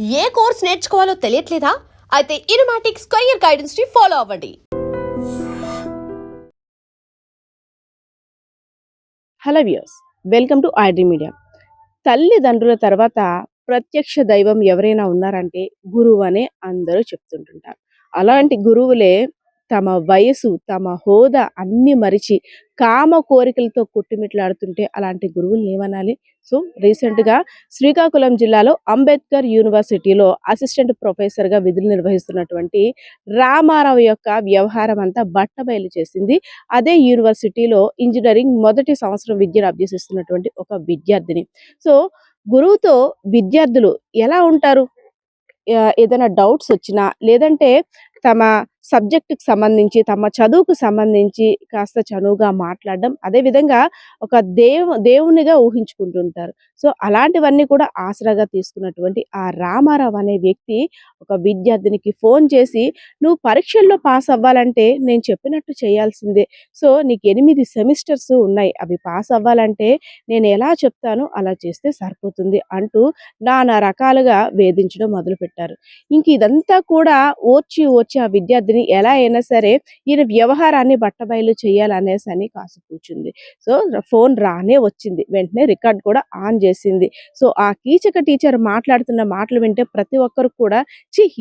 ఏ course నేర్చుకోవాలో తెలియట్లేదా? అయితే ఇనుమాటిక్ square guidance ని follow అవ్వండి. Hello viewers, welcome to iDream media. తల్లిదండ్రుల తర్వాత ప్రత్యక్ష దైవం ఎవరైనా ఉన్నారంటే గురువు అనే అందరూ చెప్తుంటుంటారు. అలాంటి గురువులే తమ వయసు, తమ హోదా అన్నీ మరిచి కామ కోరికలతో కొట్టుమిట్లాడుతుంటే అలాంటి గురువుల్ని ఏమనాలి? సో రీసెంట్గా శ్రీకాకుళం జిల్లాలో అంబేద్కర్ యూనివర్సిటీలో అసిస్టెంట్ ప్రొఫెసర్గా విధులు నిర్వహిస్తున్నటువంటి రామారావు యొక్క వ్యవహారం అంతా బట్టబయలు చేసింది. అదే యూనివర్సిటీలో ఇంజనీరింగ్ మొదటి సంవత్సరం విద్యను అభ్యసిస్తున్నటువంటి ఒక విద్యార్థిని. సో గురువుతో విద్యార్థులు ఎలా ఉంటారు? ఏదైనా డౌట్స్ వచ్చినా, లేదంటే తమ సబ్జెక్టుకి సంబంధించి, తమ చదువుకు సంబంధించి కాస్త చనువుగా మాట్లాడడం, అదేవిధంగా ఒక దేవునిగా ఊహించుకుంటుంటారు. సో అలాంటివన్నీ కూడా ఆసరాగా తీసుకున్నటువంటి ఆ రామారావు అనే వ్యక్తి ఒక విద్యార్థినికి ఫోన్ చేసి, నువ్వు పరీక్షల్లో పాస్ అవ్వాలంటే నేను చెప్పినట్టు చేయాల్సిందే. సో నీకు 8 సెమిస్టర్స్ ఉన్నాయి, అవి పాస్ అవ్వాలంటే నేను ఎలా చెప్తానో అలా చేస్తే సరిపోతుంది అంటూ నానా రకాలుగా వేధించడం మొదలుపెట్టారు. ఇంక ఇదంతా కూడా ఓర్చి ఆ విద్యార్థిని ఎలా అయినా సరే ఈయన వ్యవహారాన్ని బట్టబయలు చేయాలనేసి అని కాసు కూర్చుంది. సో ఫోన్ రానే వచ్చింది, వెంటనే రికార్డ్ కూడా ఆన్ చేసింది. సో ఆ కీచక టీచర్ మాట్లాడుతున్న మాటలు వింటే ప్రతి ఒక్కరు కూడా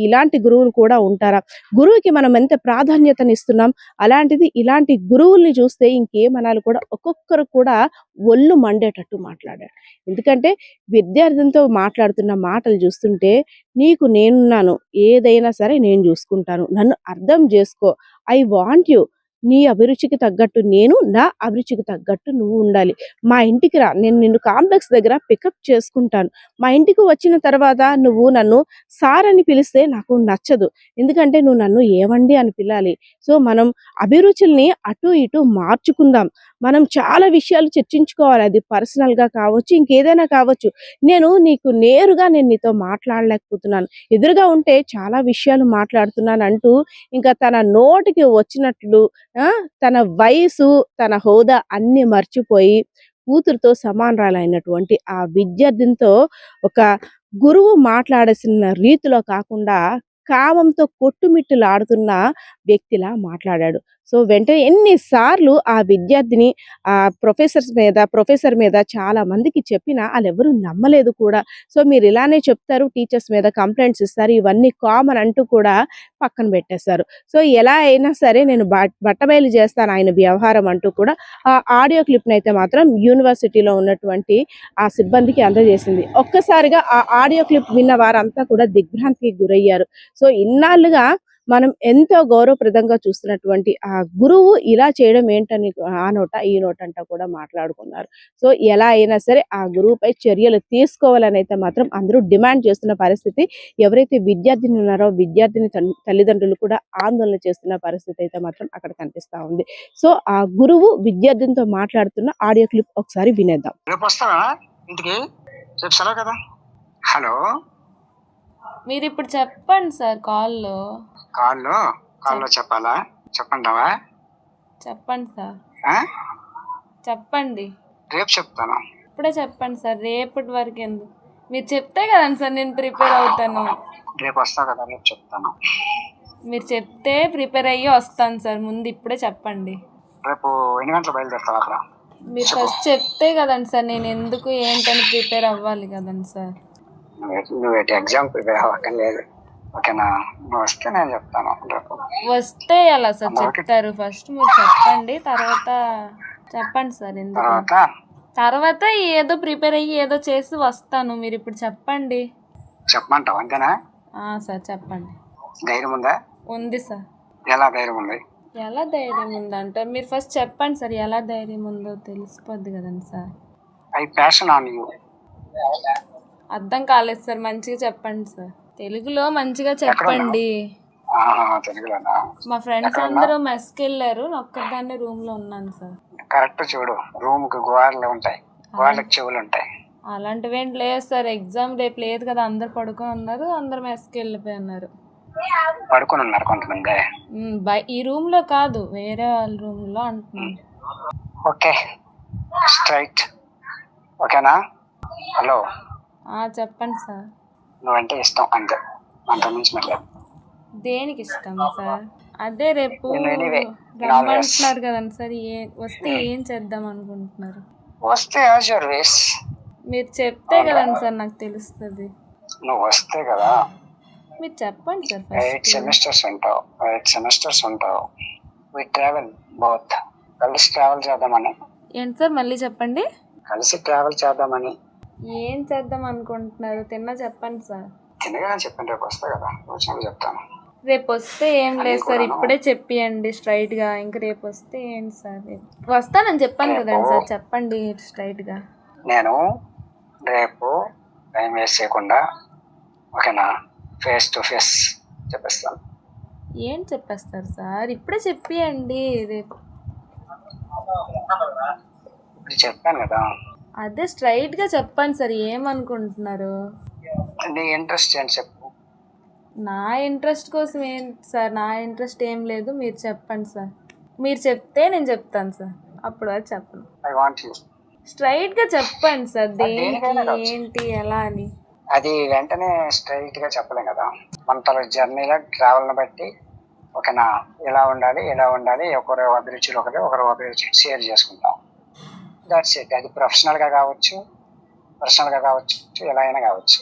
ఇలాంటి గురువులు కూడా ఉంటారా, గురువుకి మనం ఎంత ప్రాధాన్యతనిస్తున్నాం, అలాంటిది ఇలాంటి గురువుల్ని చూస్తే ఇంకేమనాలి కూడా ఒక్కొక్కరు కూడా ఒళ్ళు మండేటట్టు మాట్లాడారు. ఎందుకంటే విద్యార్థినితో మాట్లాడుతున్న మాటలు చూస్తుంటే, నీకు నేనున్నాను, ఏదైనా సరే నేను చూసుకుంటాను, నన్ను అర్థం చేసుకో, ఐ వాంట్ యు, నీ అభిరుచికి తగ్గట్టు నేను, నా అభిరుచికి తగ్గట్టు నువ్వు ఉండాలి, మా ఇంటికి రా, నేను నిన్ను కాంప్లెక్స్ దగ్గర పికప్ చేసుకుంటాను, మా ఇంటికి వచ్చిన తర్వాత నువ్వు నన్ను సార్ అని పిలిస్తే నాకు నచ్చదు, ఎందుకంటే నువ్వు నన్ను ఏవండి అని పిలాలి. సో మనం అభిరుచుల్ని అటు ఇటు మార్చుకుందాం, మనం చాలా విషయాలు చర్చించుకోవాలి, అది పర్సనల్గా కావచ్చు, ఇంకేదైనా కావచ్చు. నేను నీతో మాట్లాడలేకపోతున్నాను, ఎదురుగా ఉంటే చాలా విషయాలు మాట్లాడుతున్నాను అంటూ ఇంకా తన నోటికి వచ్చినట్లు తన వయసు, తన హోదా అన్ని మర్చిపోయి కూతురుతో సమానరాలైనటువంటి ఆ విద్యార్థినితో ఒక గురువు మాట్లాడాల్సిన రీతిలో కాకుండా కామంతో కొట్టుమిట్టులాడుతున్న వ్యక్తిలా మాట్లాడాడు. సో వెంటనే ఎన్నిసార్లు ఆ విద్యార్థిని ఆ ప్రొఫెసర్ మీద చాలా మందికి చెప్పినా వాళ్ళెవరూ నమ్మలేదు కూడా. సో మీరు ఇలానే చెప్తారు, టీచర్స్ మీద కంప్లైంట్స్ ఇస్తారు, ఇవన్నీ కామన్ అంటూ కూడా పక్కన పెట్టేశారు. సో ఎలా అయినా సరే నేను బట్టబయలు చేస్తాను ఆయన వ్యవహారం అంటూ కూడా ఆ ఆడియో క్లిప్ని అయితే మాత్రం యూనివర్సిటీలో ఉన్నటువంటి ఆ సిబ్బందికి అందజేసింది. ఒక్కసారిగా ఆ ఆడియో క్లిప్ విన్న వారంతా కూడా దిగ్భ్రాంతికి గురయ్యారు. సో ఇన్నాళ్ళుగా మనం ఎంతో గౌరవప్రదంగా చూస్తున్నటువంటి ఆ గురువు ఇలా చేయడం ఏంటని ఆ నోట ఈ నోట అంటా కూడా మాట్లాడుకున్నారు. సో ఎలా అయినా సరే ఆ గురువుపై చర్యలు తీసుకోవాలని అయితే మాత్రం అందరూ డిమాండ్ చేస్తున్న పరిస్థితి. ఎవరైతే విద్యార్థిని ఉన్నారో విద్యార్థిని తల్లిదండ్రులు కూడా ఆందోళన చేస్తున్న పరిస్థితి అయితే మాత్రం అక్కడ కనిపిస్తా ఉంది. సో ఆ గురువు విద్యార్థినితో మాట్లాడుతున్న ఆడియో క్లిప్ ఒకసారి వినేద్దాం. హలో, మీరు ఇప్పుడు చెప్పండి సార్. కాల్లో చెప్పాలా? చెప్పంటావా? చెప్పండి సార్, చెప్పండి. రేపు చెప్తాను. ఇప్పుడే చెప్పండి సార్, రేపటి వరకు ఎందుకు? మీరు చెప్తే కదండి సార్ నేను ప్రిపేర్ అవుతాను. రేపు వస్తావు కదా, రేపు చెప్తాను. మీరు చెప్తే ప్రిపేర్ అయ్యి వస్తాను సార్, ముందు ఇప్పుడే చెప్పండి. రేపు ఎన్ని గంటలు బయలుదేరుతావు అక్కడ? మీరు ఫస్ట్ చెప్తే కదండి సార్ నేను ఎందుకు ఏంటని ప్రిపేర్ అవ్వాలి కదండి సార్. నువ్వు ఎగ్జామ్ ప్రిపేర్ అవ్వక్కర్లేదు, ఓకేనా? నువ్వు వస్తే నేను చెప్తాను. రేపు వస్తే ఎలా సార్ చెప్తారు? ఫస్ట్ మీరు చెప్పండి, తర్వాత చెప్పండి సార్. ఎందుకు తర్వాత ఏదో ప్రిపేర్ అయ్యి ఏదో చేసి వస్తాను, మీరు ఇప్పుడు చెప్పండి. చెప్పమంటావు అంతేనా? సార్ చెప్పండి. ధైర్యం ఉందా? ఉంది సార్. ఎలా ధైర్యం ఉంది? ఎలా ధైర్యం ఉందంటే మీరు ఫస్ట్ చెప్పండి సార్, ఎలా ధైర్యం ఉందో తెలిసిపోద్ది కదండి sir. I passion on you. అర్థం కాలేదు సార్, మంచిగా చెప్పండి సార్, తెలుగులో మంచిగా చెప్పండి. తెలుగులోనా? మా ఫ్రెండ్స్ అందరూ మెస్కి వెళ్ళారు, ఒక్కదాన్ని రూమ్ లో ఉన్నాను సార్. కరెక్ట్ చూడు, రూమ్ కి గోడలు ఉంటాయి, గోడలకు చెవులు ఉంటాయి. అలాంటివి ఏంటి లేదు సార్, ఎగ్జామ్ రేపు లేదు కదా, అందరు పడుకొని ఉన్నారు, అందరు మెస్కి వెళ్ళిపోయి ఉన్నారు. పడుకొని ఉన్నారు కొంతమంది. ఈ రూమ్ లో కాదు, వేరే వాళ్ళ రూమ్ లో అంటున్నాను. ఓకే, స్ట్రైట్, ఓకేనా? హలో, చెప్పండి సార్. నువ్వంటే ఇష్టం అంతే, అంత మించి లేదు. దేనికి ఇష్టం సార్? అదే రేపు నేను anyway, రమ్మంటున్నారు కదండి సార్, వస్తే ఏం చేద్దాం అనుకుంటున్నారు? వస్తే యాజ్ యువర్ వేస్. మీరు చెప్తే కదండి సార్ నాకు తెలుస్తుంది. నువ్వు వస్తే కదా. మీరు చెప్పండి సార్ 8 సెమిస్టర్స్ ఉంటావు, 8 సెమిస్టర్స్ ఉంటావు. వి ట్రావెల్ బోత్, కలిసి ట్రావెల్ చేద్దామని. ఏంటి సార్ మళ్ళీ చెప్పండి? కలిసి ట్రావెల్ చేద్దామని. ఏం చేద్దాం అనుకుంటున్నారు? తిన్నా చెప్పండి సార్. తినగానే చెప్పండి, రేపు వస్తా కదా, వచ్చినప్పుడు చెప్తాను. రేపు వస్తే ఏం లేదు సార్, ఇప్పుడే చెప్పియండి స్ట్రైట్ గా. ఇంక రేపు వస్తే ఏంటి సార్? వస్తానని చెప్పాను కదండి సార్, చెప్పండి స్ట్రైట్ గా. నేను రేపు టైం వేస్ట్ చేయకుండా ఓకేనా, ఫేస్ టు ఫేస్ చెప్పేస్తాను. ఏం చెప్పేస్తారు సార్? ఇప్పుడే చెప్పియండి. రేపు ఇప్పుడు చెప్పాను కదా. అదే స్ట్రైట్ గా చెప్పండి సార్, ఏమనుకుంటున్నారు? నీ ఇంట్రెస్ట్ ఏంటి చెప్పు. నా ఇంట్రెస్ట్ కోసం ఏంటి సార్? నా ఇంట్రెస్ట్ ఏం లేదు, మీరు చెప్పండి సార్. మీరు చెప్తే నేను చెప్తాను సార్, అప్పుడు అది చెప్పను. I want you. స్ట్రైట్ గా చెప్పండి సార్, దేనికి ఏంటి ఎలా అని. అది వెంటనే స్ట్రైట్ గా చెప్పలేం కదా, మన జర్నీలో ట్రావెల్ని బట్టి ఓకేనా, ఇలా ఉండాలి ఇలా ఉండాలి, ఒకరి అభిరుచులు ఒకరి అభిరుచులు షేర్ చేసుకుంటాం. That's it. అది ప్రొఫెషనల్గా కావచ్చు, పర్సనల్గా కావచ్చు, ఎలా అయినా కావచ్చు.